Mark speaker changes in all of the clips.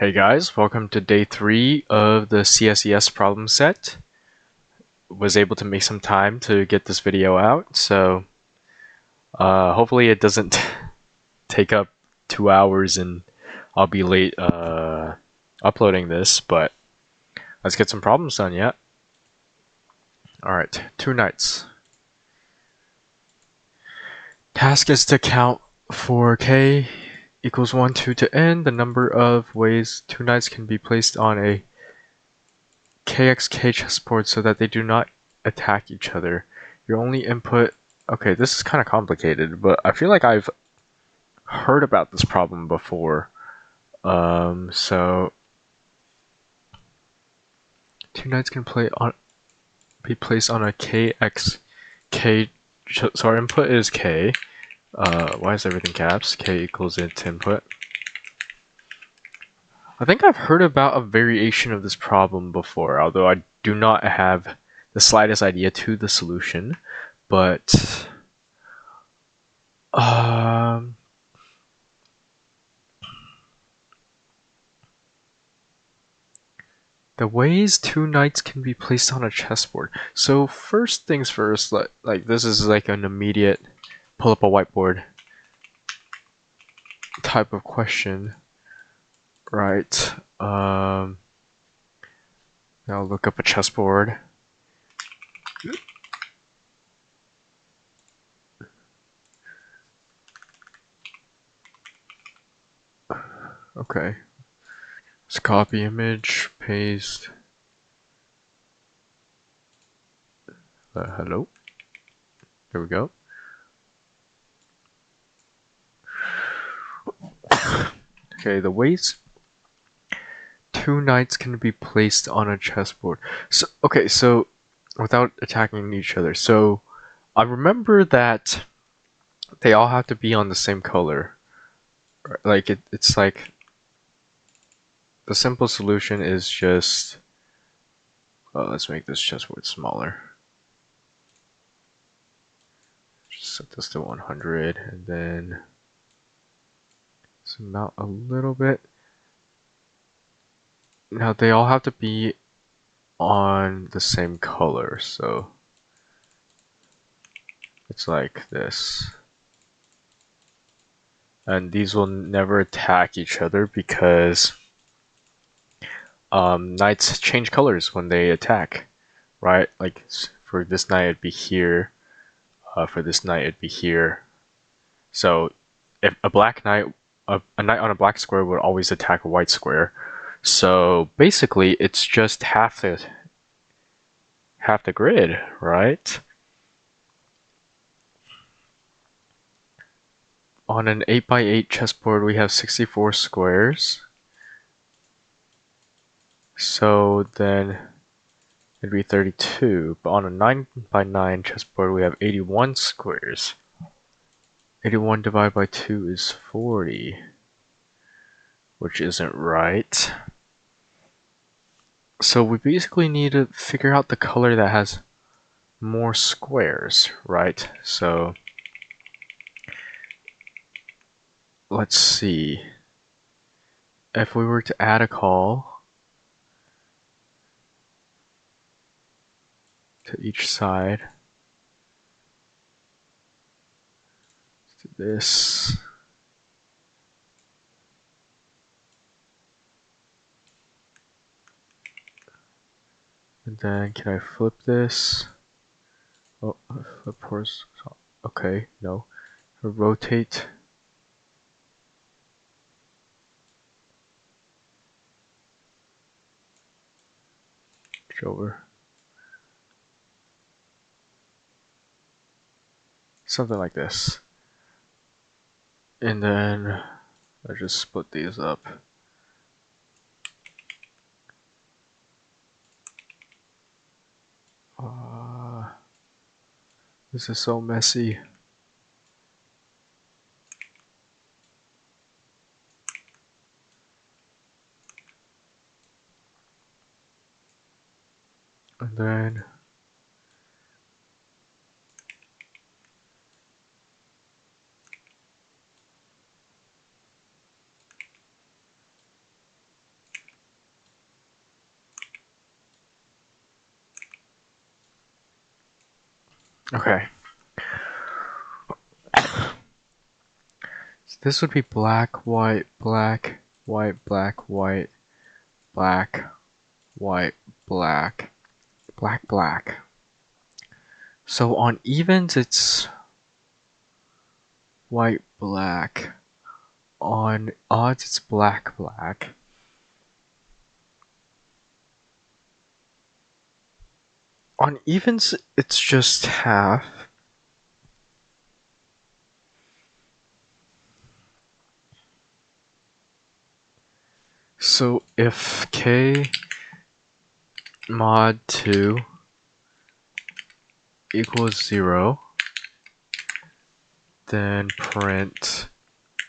Speaker 1: Hey guys, welcome to day 3 of the CSES Problem Set. Was able to make some time to get this video out, so hopefully it doesn't take up 2 hours and I'll be late uploading this, but let's get some problems done, yeah? Alright, 2 knights. Task is to count for k equals 1, 2 to n, the number of ways 2 knights can be placed on a KXK chessboard so that they do not attack each other. Your only input... Okay, this is kind of complicated, but I feel like I've heard about this problem before. So... 2 knights can be placed on a KXK... So our input is K. Why is everything caps? K equals its input. I think I've heard about a variation of this problem before, although I do not have the slightest idea to the solution. But the ways 2 knights can be placed on a chessboard. So first things first, like this is like an immediate pull up a whiteboard type of question, right? Now look up a chessboard. Okay. Let's copy image, paste. Hello. There we go. Okay, the ways 2 knights can be placed on a chessboard. So okay, so without attacking each other. So I remember that they all have to be on the same color. Like it's like the simple solution is just let's make this chessboard smaller. Just set this to 100 and then zoom out a little bit. Now they all have to be on the same color, so it's like this. And these will never attack each other because knights change colors when they attack, right? Like for this knight it'd be here, for this knight it'd be here. So if a black knight, a knight on a black square would always attack a white square. So basically it's just half the grid, right? On an 8x8 chessboard we have 64 squares. So then it'd be 32, but on a 9x9 chessboard we have 81 squares. 81 divided by 2 is 40, which isn't right. So we basically need to figure out the color that has more squares, right? So let's see. If we were to add a call to each side, let's do this. And then can I flip this? Oh, flip horizontal. Okay, no. Rotate. Over. Something like this. And then I just split these up. This is so messy. And then Okay. So this would be black, white, black, white, black, white, black, white, black, black, black. So on evens, it's white, black. On odds, it's black, black. On evens, it's just half. So if k mod 2 equals 0, then print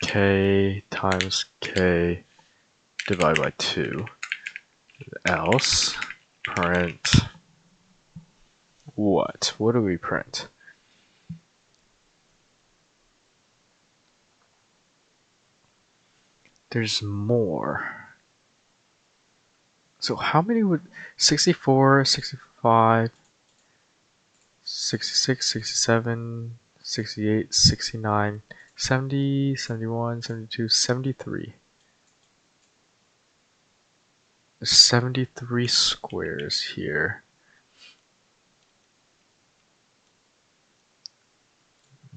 Speaker 1: k times k divided by 2. Else, print what? What do we print? There's more. So how many would 64, 65, 66, 67, 68, 69, 70, 71, 72, 73. There's 73 squares here.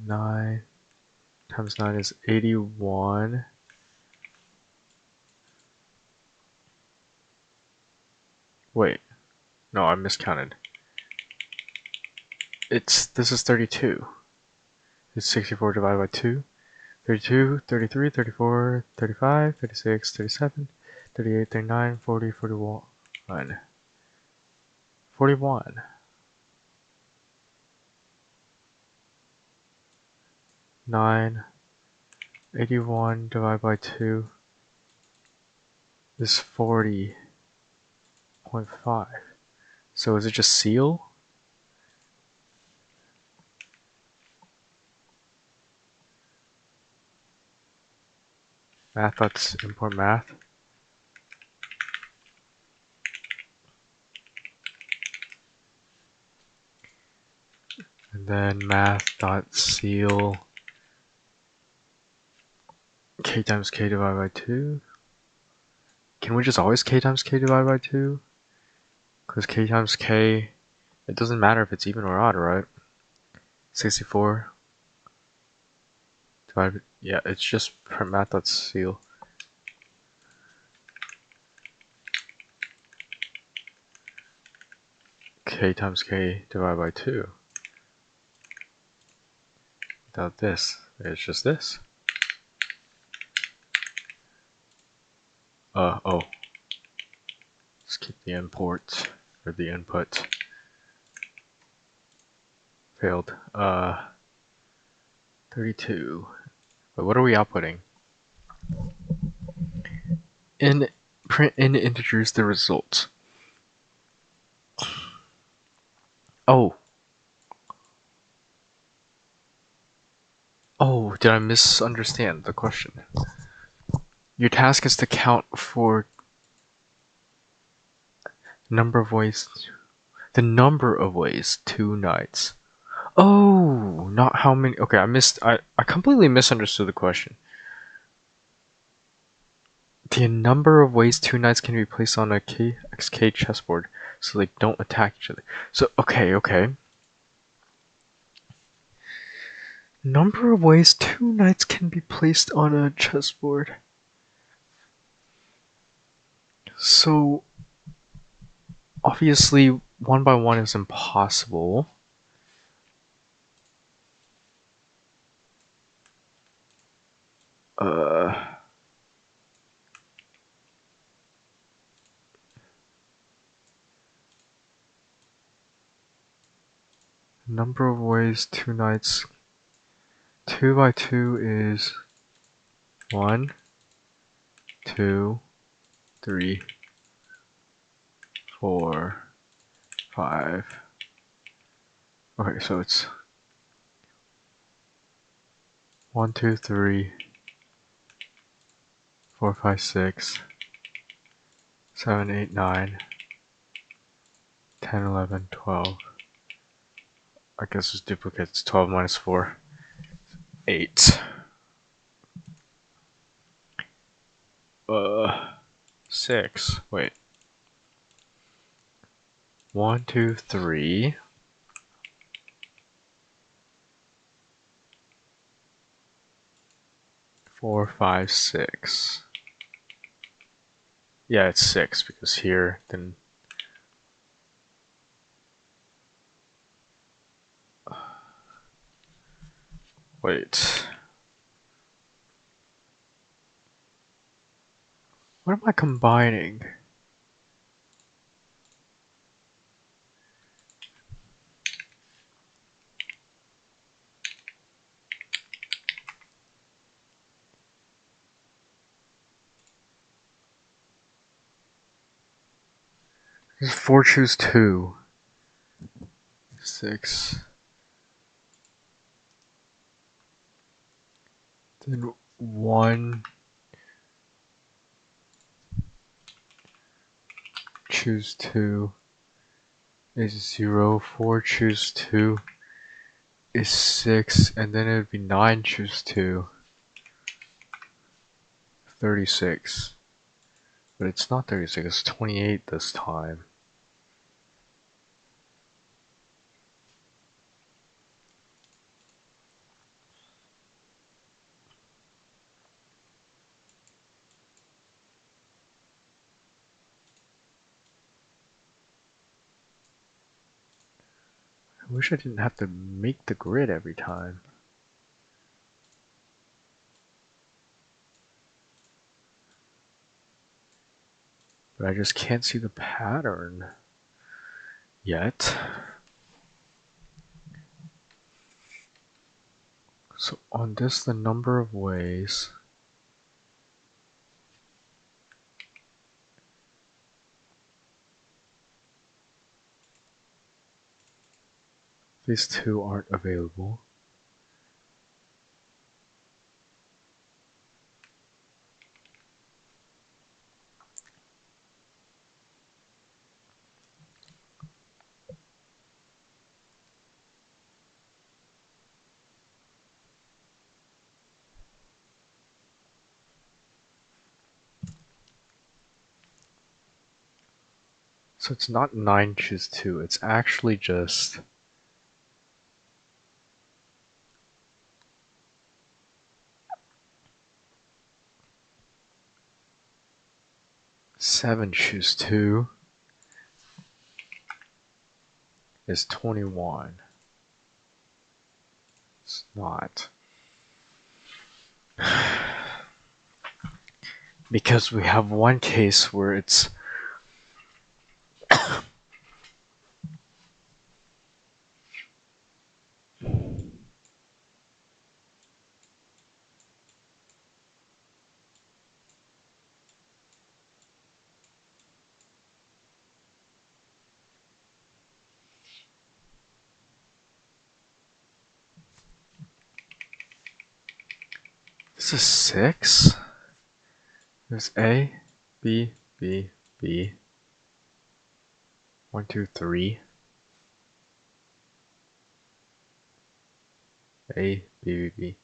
Speaker 1: 9 times 9 is 81. Wait, no, I miscounted. This is 32. It's 64 divided by 2. 32, 33, 34, 35, 36, 37, 38, 39, 40, 41. 41. 9, 81 divided by 2 is 40.5. So is it just seal? Math, let's import math. And then math.seal k times k divided by 2. Can we just always k times k divided by 2? Because k times k, it doesn't matter if it's even or odd, right? 64 divided, yeah, it's just math.seal. K times k divided by 2. Without this, it's just this. Oh. Let's keep the import, or the input. Failed. 32. But what are we outputting? Print in integers the results. Oh, did I misunderstand the question? Your task is to count for number of ways, the number of ways 2 nights. Oh, not how many. Okay, I completely misunderstood the question. The number of ways 2 knights can be placed on a XK chessboard so they don't attack each other. So, okay. Number of ways 2 knights can be placed on a chessboard. So, obviously, 1 by 1 is impossible. Number of ways 2 knights. 2 by 2 is 1, 2, 3, 4, 5. Okay, so it's 1, 2, 3, 4, 5, 6, 7, 8, 9, 10, 11, 12. I guess it's duplicates. 12 minus 4. 8. 6. Wait. 1, 2, 3. 4, 5, 6. Yeah, it's 6 because here, then. Wait. What am I combining? There's 4 choose 2. 6. Then 1 choose 2 is 0. 4 choose 2 is 6. And then it would be 9 choose 2. 36. But it's not 36, it's 28 this time. I wish I didn't have to make the grid every time. But I just can't see the pattern yet. So on this, the number of ways. These two aren't available. So it's not 9 choose 2, it's actually just 7 choose 2 is 21. It's not. Because we have one case where it's this is 6. There's A, B, B, B. 1, 2, 3. A, B, B, B.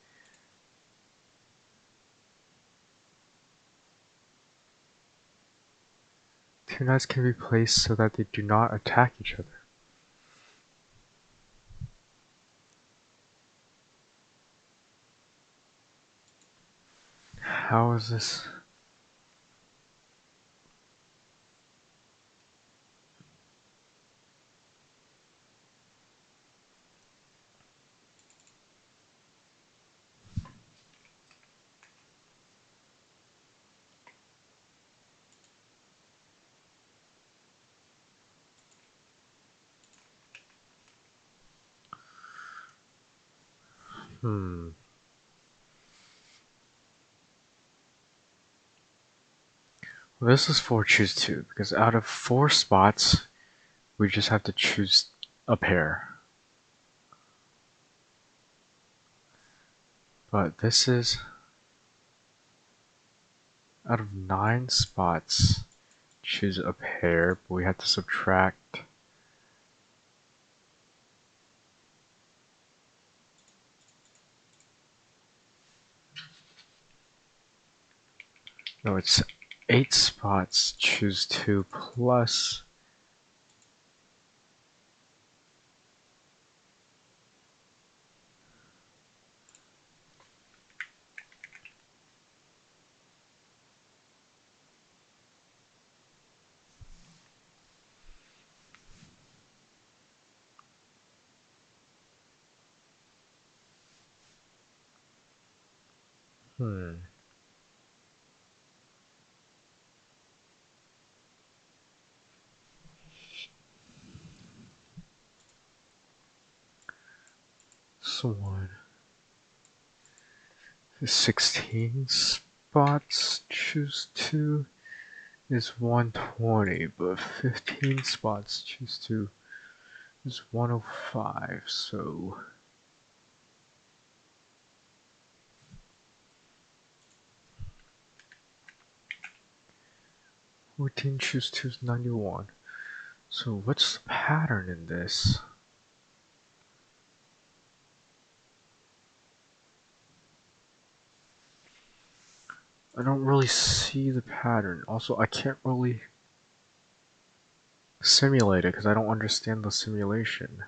Speaker 1: Two knights can be placed so that they do not attack each other. How is this? Well, this is 4 choose 2, because out of 4 spots, we just have to choose a pair. But this is out of 9 spots, choose a pair, but we have to subtract No, it's 8 spots, choose 2 plus. So one. 16 spots, choose 2 is 120, but 15 spots, choose 2 is 105, so 14 choose 2 is 91. So what's the pattern in this? I don't really see the pattern. Also, I can't really simulate it because I don't understand the simulation.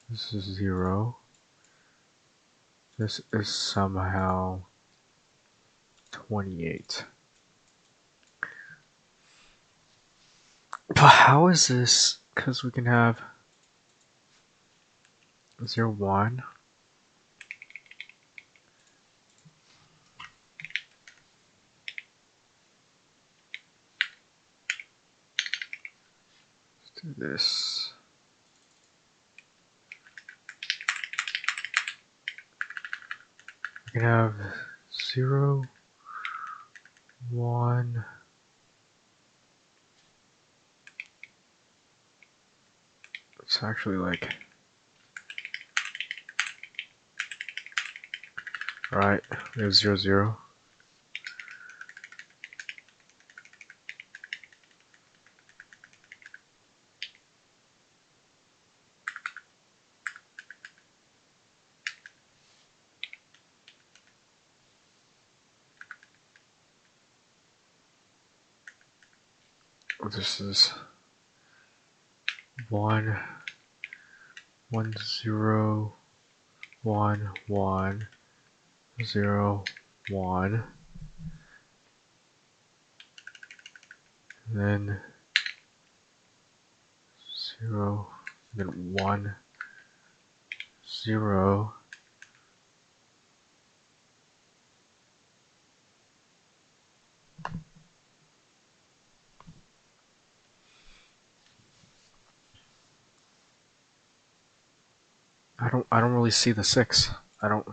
Speaker 1: This is 0. This is somehow 28. But how is this? Because we can have 0, 1. Let's do this. We can have 0, 1. It's actually like, right, we have 0, 0. This is 1, 1, 0, 1, 1, 0, 1. Then 0, then 1, 0. I don't really see the 6. I don't.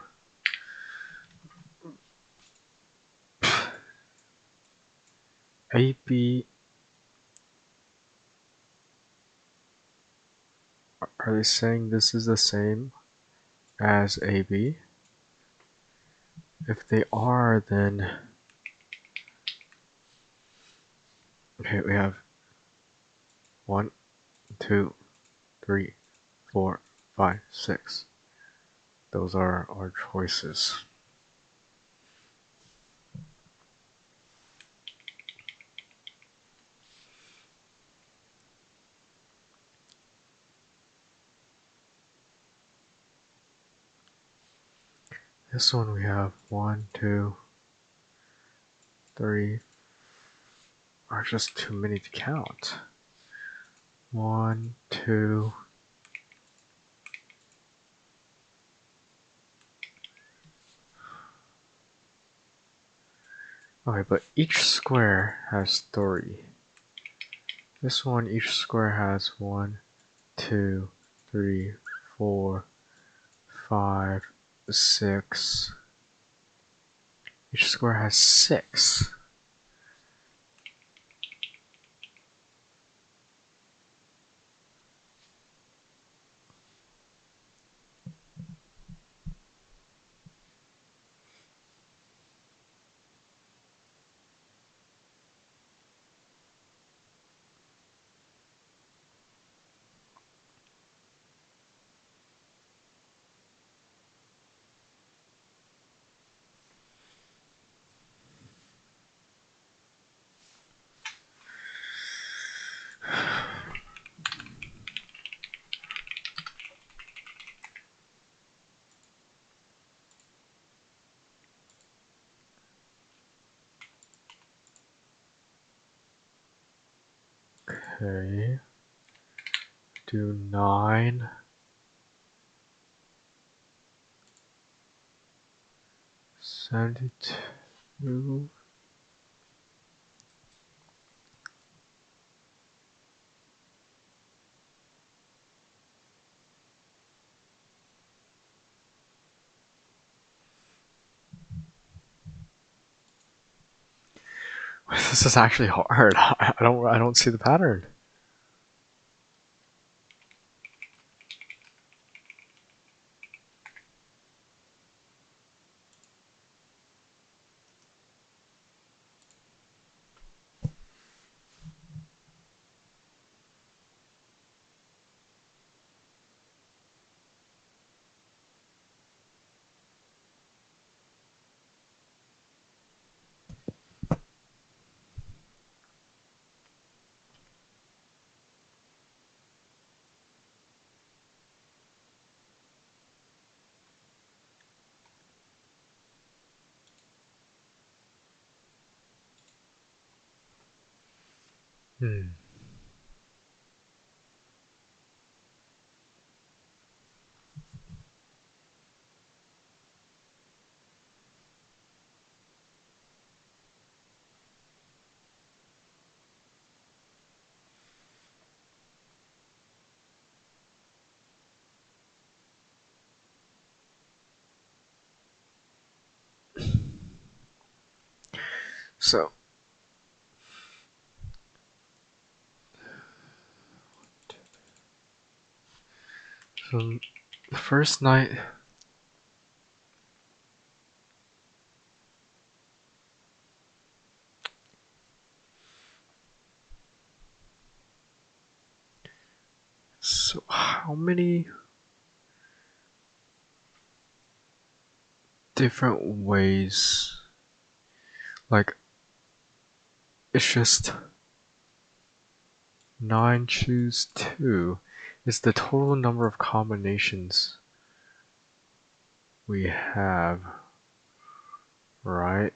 Speaker 1: A, B. Are they saying this is the same as AB? If they are, then okay, we have 1, 2, 3, 4, 5, 6. Those are our choices. This one we have 1, 2, 3, are just too many to count. 1, 2. Okay, but each square has 3. This one, each square has 1, 2, 3, 4, 5, 6. Each square has 6. Okay. Do 9. 72. This is actually hard. I don't see the pattern. Hmm. So, so the first night. So how many different ways? Like, it's just 9 choose 2 is the total number of combinations we have, right?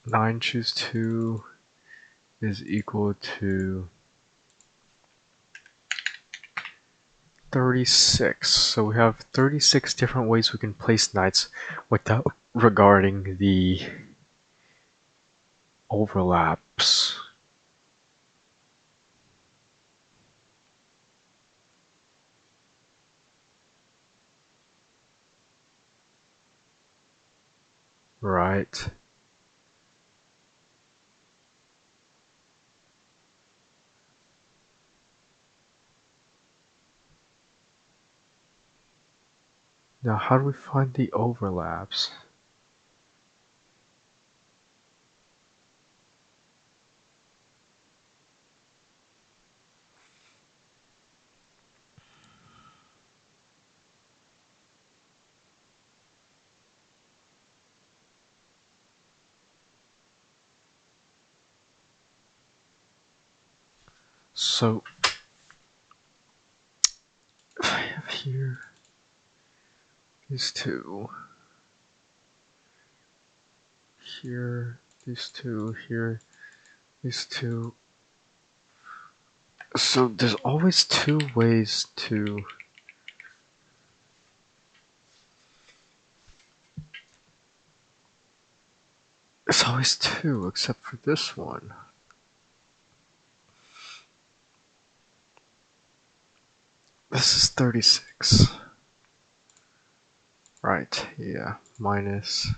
Speaker 1: 9 choose 2 is equal to 36. So we have 36 different ways we can place knights without regarding the overlaps. Right. Now how do we find the overlaps? So if I have here these two, here these two, here these two. So there's always two ways to. It's always two, except for this one. This is 36. Right, yeah. Minus.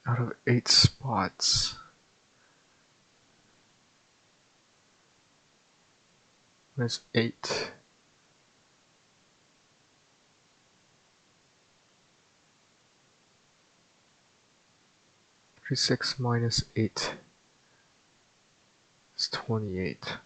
Speaker 1: Out of 8 spots. Minus 8. 36 minus 8 is 28.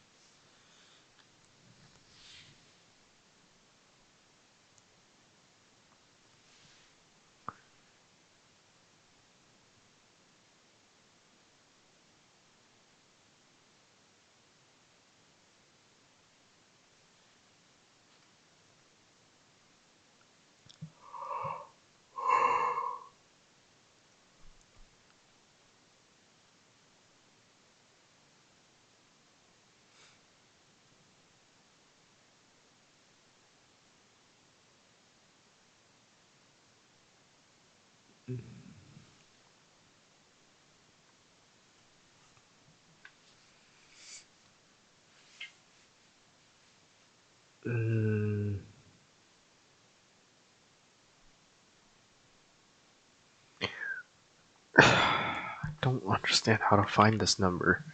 Speaker 1: Mm, I don't understand how to find this number.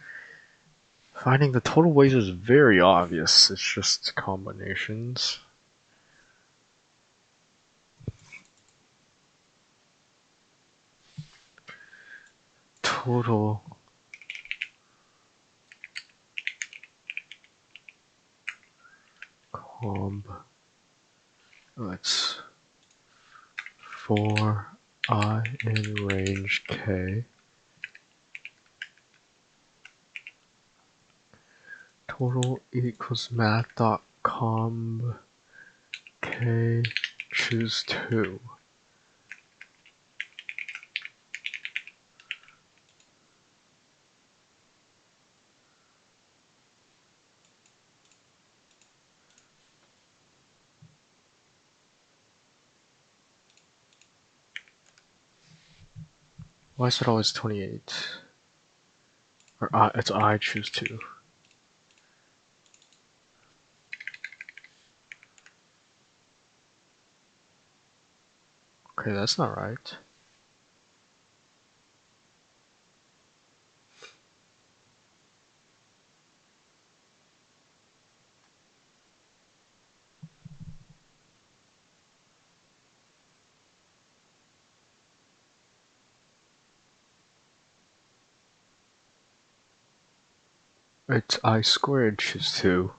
Speaker 1: Finding the total weight is very obvious. It's just combinations. Total comb. It's for I in range k. Total equals math.comb k choose 2. Why is it always 28? Or it's I choose 2. Okay, that's not right. It's I squared choose 2.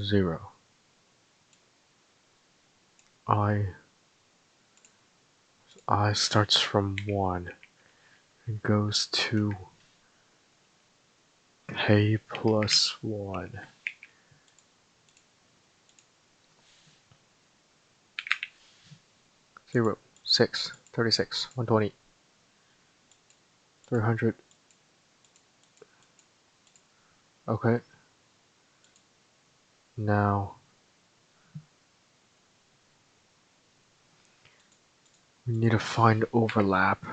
Speaker 1: Zero. I starts from 1 and goes to k plus 1. 0, 6, 36, 120, 300. Okay. Now we need to find overlap.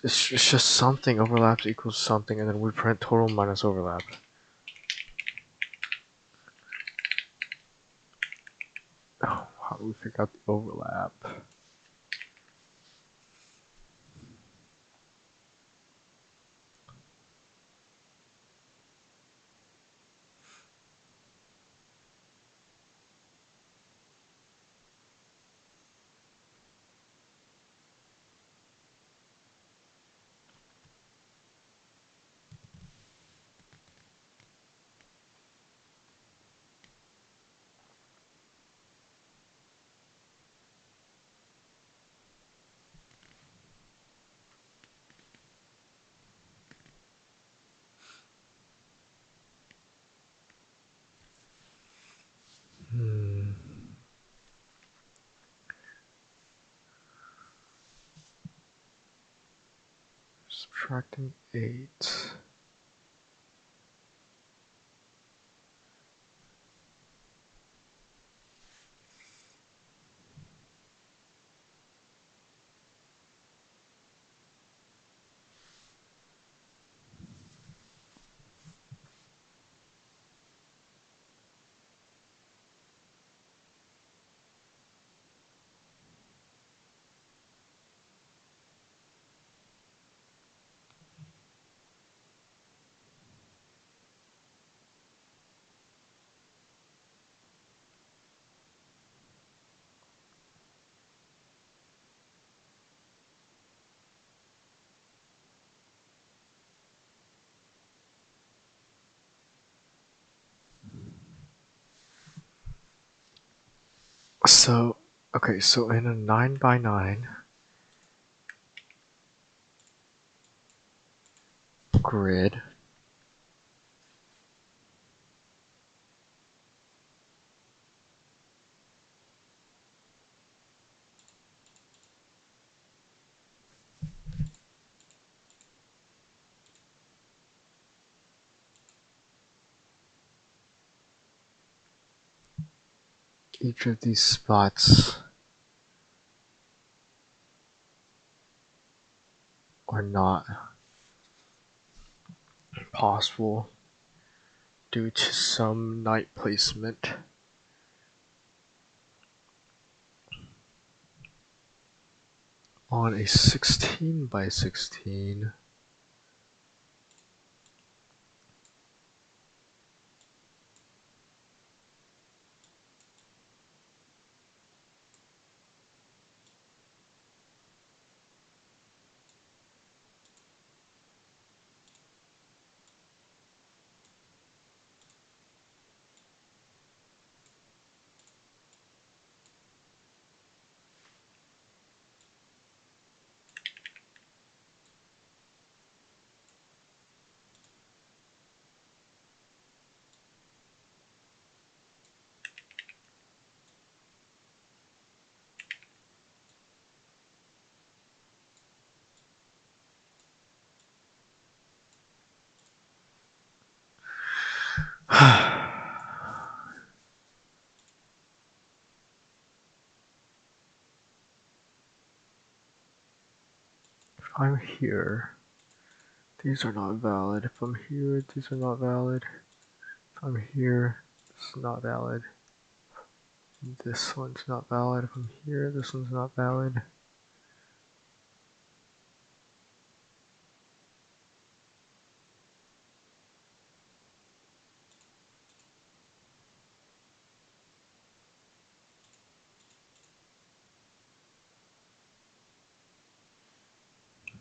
Speaker 1: It's just something overlaps equals something, and then we print total minus overlap. Oh, how do we figure out the overlap? Subtracting 8. So, okay, so in a 9 by 9 grid, each of these spots are not possible due to some knight placement. On a 16 by 16, if I'm here, these are not valid. If I'm here, these are not valid. If I'm here, this is not valid. This one's not valid. If I'm here, this one's not valid.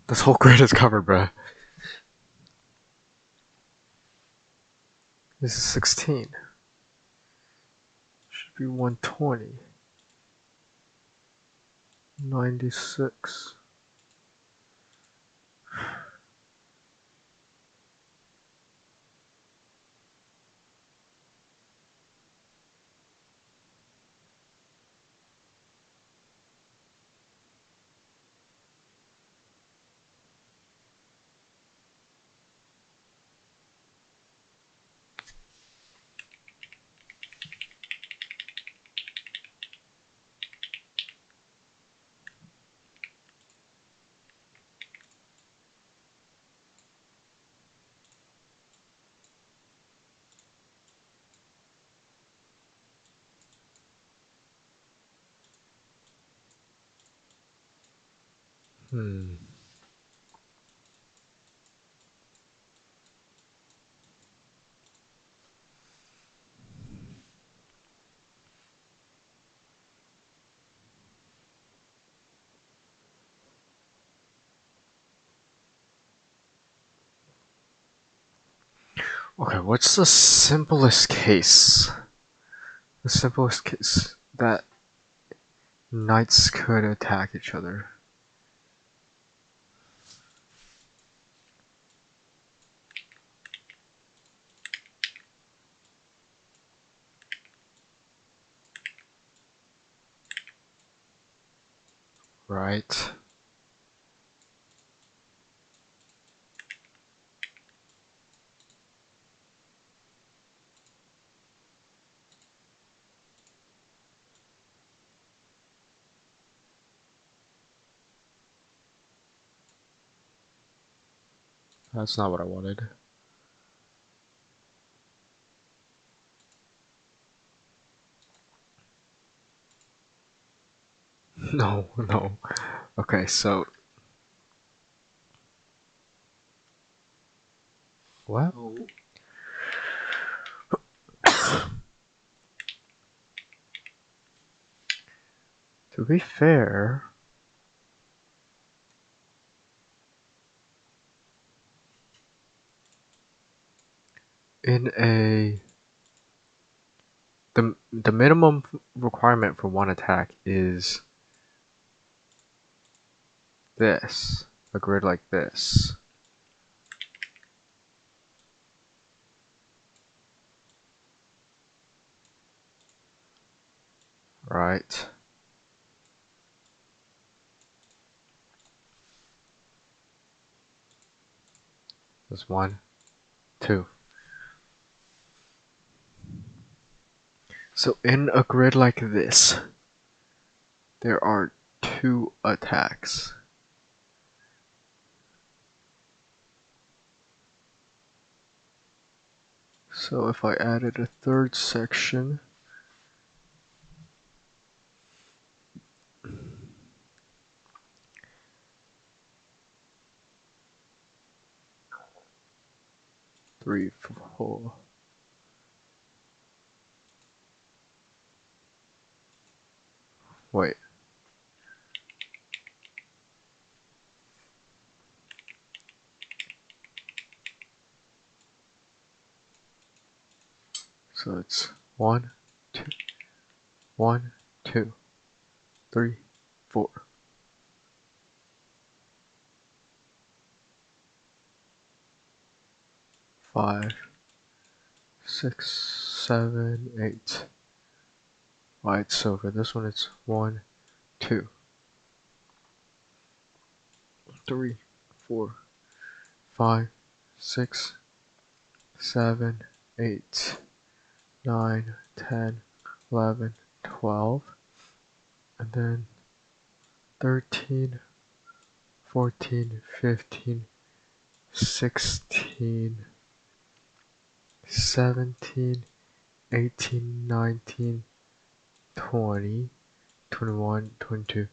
Speaker 1: This whole grid is covered, bruh. This is 16. Should be 120. 96. Okay, what's the simplest case? The simplest case that knights could attack each other. Right? That's not what I wanted. No, no. Okay, so what? To be fair, in a the minimum requirement for one attack is this, a grid like this. Right? There's 1, 2. So in a grid like this, there are 2 attacks. So if I added a third section, three, four. Wait. So it's 1, 2, 1, 2, 3, 4. 5, 6, 7, 8. Right, so for this one it's 1, 2, 3, 4, 5, 6, 7, 8, 9, 10, 11, 12, and then 13, 14, 15, 16, 17, 18, 19, 20, 21, 22,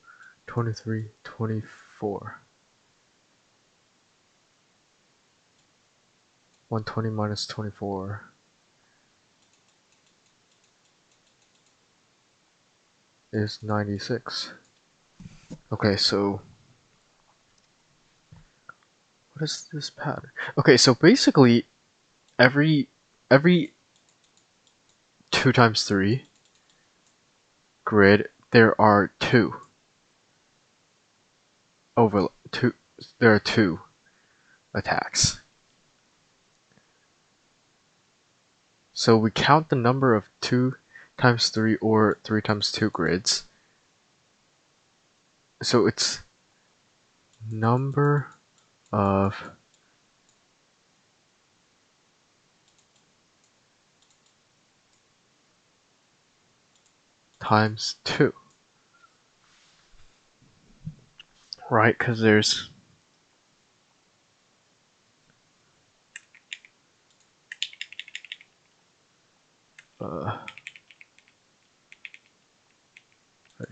Speaker 1: 23, 24. 120 minus 24 is 96. Okay, so what is this pattern? Okay, so basically every 2 times 3 grid there are 2 there are 2 attacks. So we count the number of 2 times 3 or 3 times 2 grids. So it's number of times 2, right? Because there's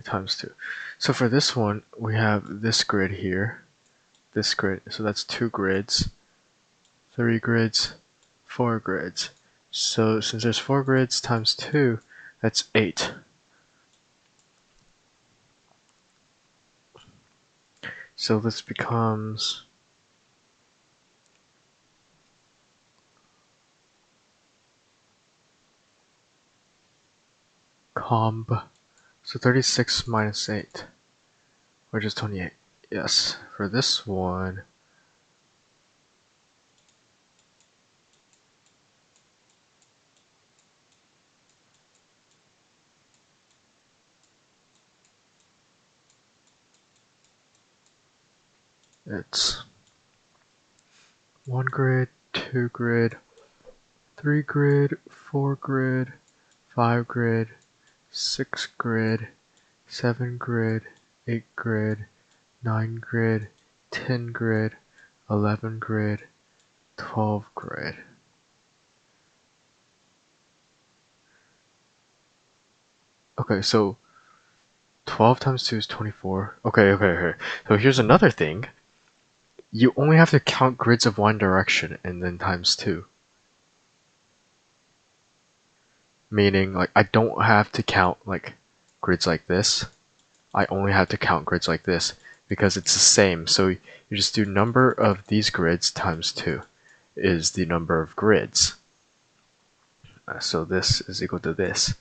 Speaker 1: times 2. So for this one, we have this grid here, this grid. So that's 2 grids, 3 grids, 4 grids. So since there's 4 grids times 2, that's 8. So this becomes so 36 minus 8, which is 28. Yes, for this one, it's 1 grid, 2 grid, 3 grid, 4 grid, 5 grid, 6 grid, 7 grid, 8 grid, 9 grid, 10 grid, 11 grid, 12 grid. Okay, so 12 times 2 is 24. Okay. So here's another thing. You only have to count grids of one direction and then times 2. Meaning, like, I don't have to count, like, grids like this. I only have to count grids like this because it's the same. So you just do number of these grids times 2 is the number of grids. So this is equal to this.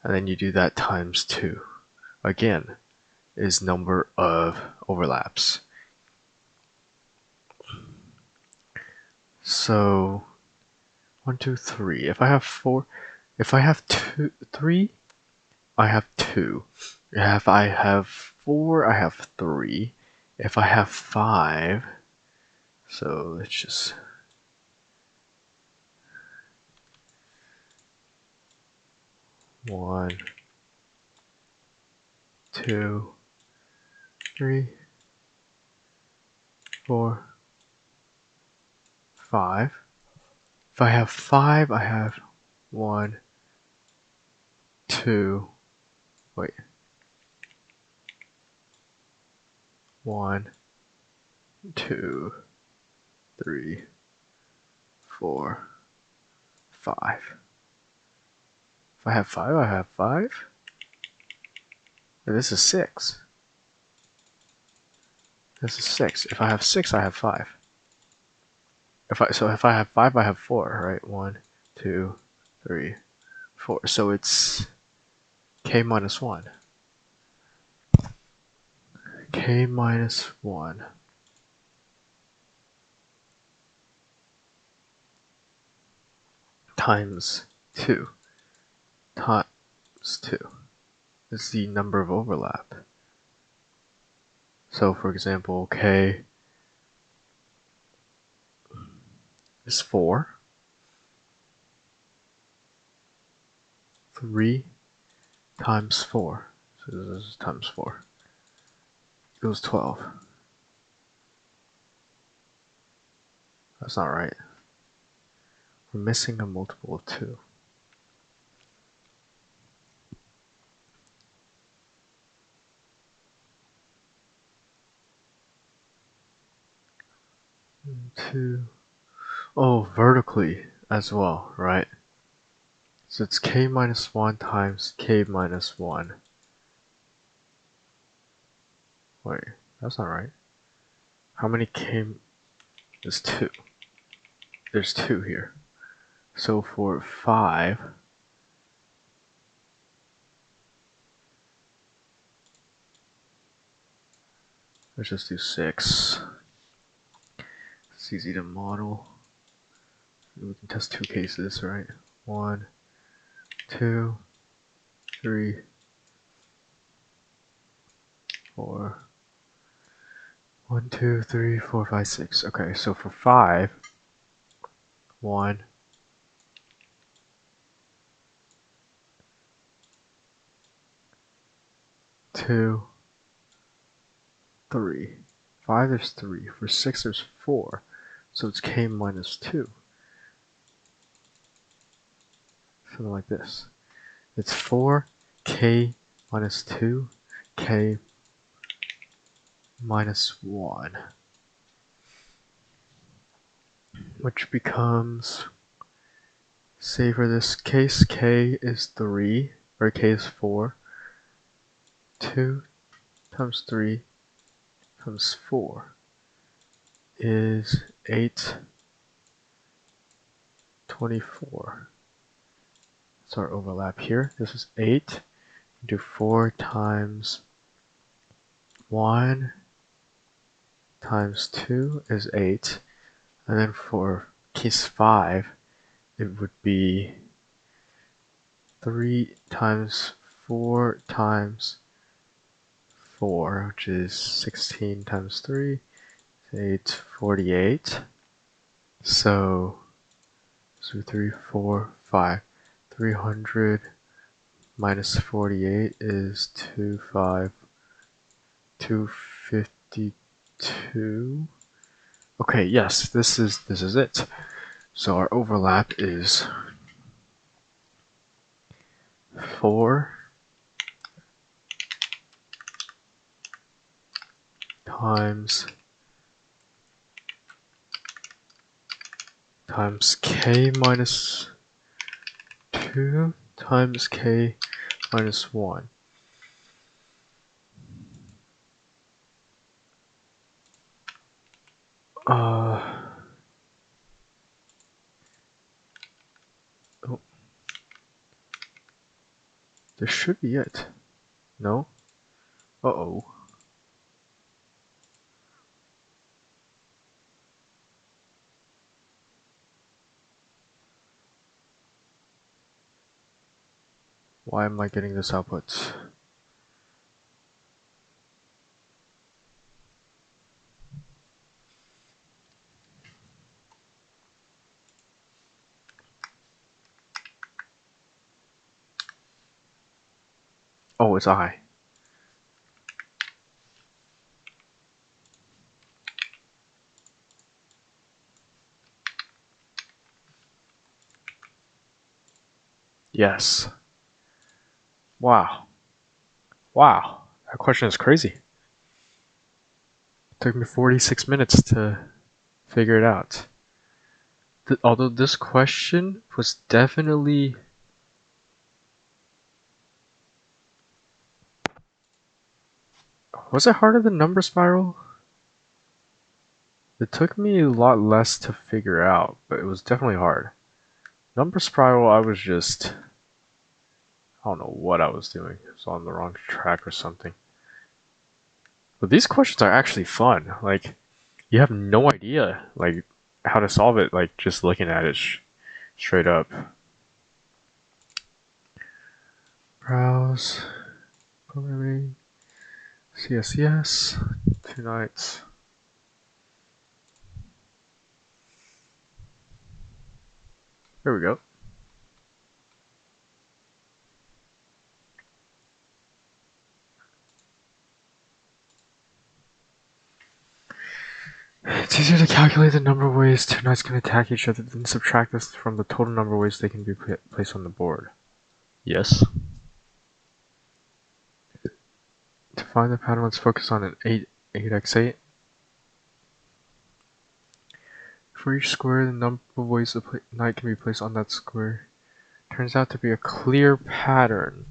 Speaker 1: And then you do that times 2. Again, is number of overlaps. So 1, 2, 3. If I have 4, if I have 2, 3, I have 2. If I have 4, I have 3. If I have 5, so let's just 1, 2, 3, 4, 5. If I have 5, I have 1, 2, wait, 1, 2, 3, 4, 5. If I have 5, I have 5. And this is 6. This is 6. If I have 6, I have 5. So if I have 5, I have 4, right? 1, 2, 3, 4. So it's k minus 1. K minus 1 times 2 times 2 is the number of overlap. So for example, k is 4. 3 times 4. So this is times 4. Equals 12. That's not right. We're missing a multiple of 2. 2. Oh, vertically as well, right? So it's k minus 1 times k minus 1. Wait, that's not right. How many k is 2? There's 2 here. So for 5, let's just do 6. It's easy to model. We can test 2 cases, right? 1, 2, 3, 4. 1, 2, 3, 4, 5, 6. Okay, so for 5, 1, 2, 3. 5 there's 3. For 6 there's 4. So it's k minus 2. Something like this. It's 4 k minus 2 k minus 1. Which becomes, say for this case, k is 3, or k is 4. 2 times 3 times 4 is 8, 24. That's our overlap here. This is 8 into 4 times 1 times 2 is 8. And then for case 5, it would be 3 times 4 times 4, which is 16 times 3, 8, 48. So 3, 4, 5. 300 minus 48 is 252. Okay, yes, this is it. So our overlap is 4 times k minus 2 times k minus 1. Oh, this should be it. No? Uh-oh. Why am I getting this output? Oh, it's I. Yes. Wow. Wow. That question is crazy. It took me 46 minutes to figure it out. Although this question was definitely... Was it harder than number spiral? It took me a lot less to figure out, but it was definitely hard. Number spiral, I was just... I don't know what I was doing. I was on the wrong track or something. But these questions are actually fun. Like, you have no idea, like, how to solve it, like, just looking at it straight up. Browse, programming, CSES, 2 nights. There we go. It's easier to calculate the number of ways 2 knights can attack each other than subtract this from the total number of ways they can be placed on the board. Yes. To find the pattern, let's focus on an 8x8. For each square, the number of ways a knight can be placed on that square turns out to be a clear pattern.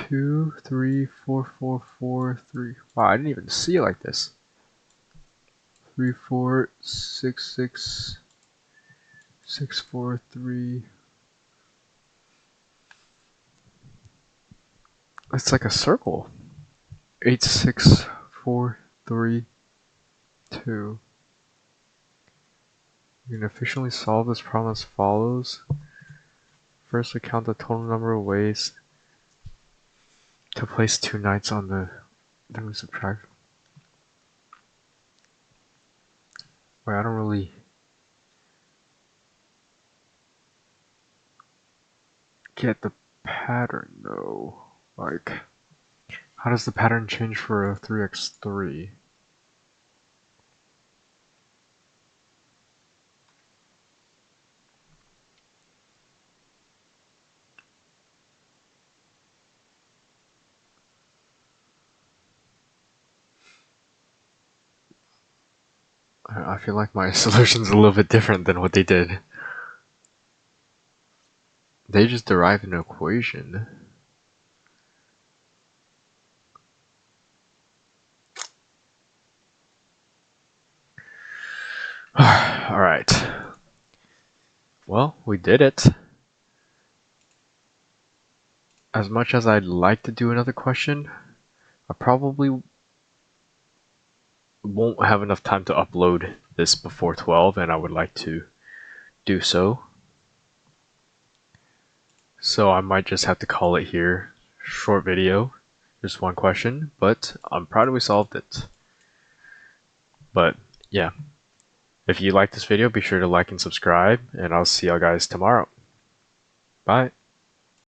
Speaker 1: 2, 3, 4, 4, 4, 3. Wow, I didn't even see it like this. 3, 4, 6, 6, 6, 4, 3. It's like a circle. 8, 6, 4, 3, 2. You can efficiently solve this problem as follows. First, we count the total number of ways to place 2 knights on the... Then we subtract. Wait, I don't really... get the pattern though. Like, how does the pattern change for a 3x3? I feel like my solution's a little bit different than what they did. They just derived an equation. Alright. Well, we did it. As much as I'd like to do another question, I probably won't have enough time to upload this before 12, and I would like to do so. So I might just have to call it here. Short video, just one question, but I'm proud we solved it. But yeah, if you like this video, be sure to like and subscribe, and I'll see y'all guys tomorrow. Bye.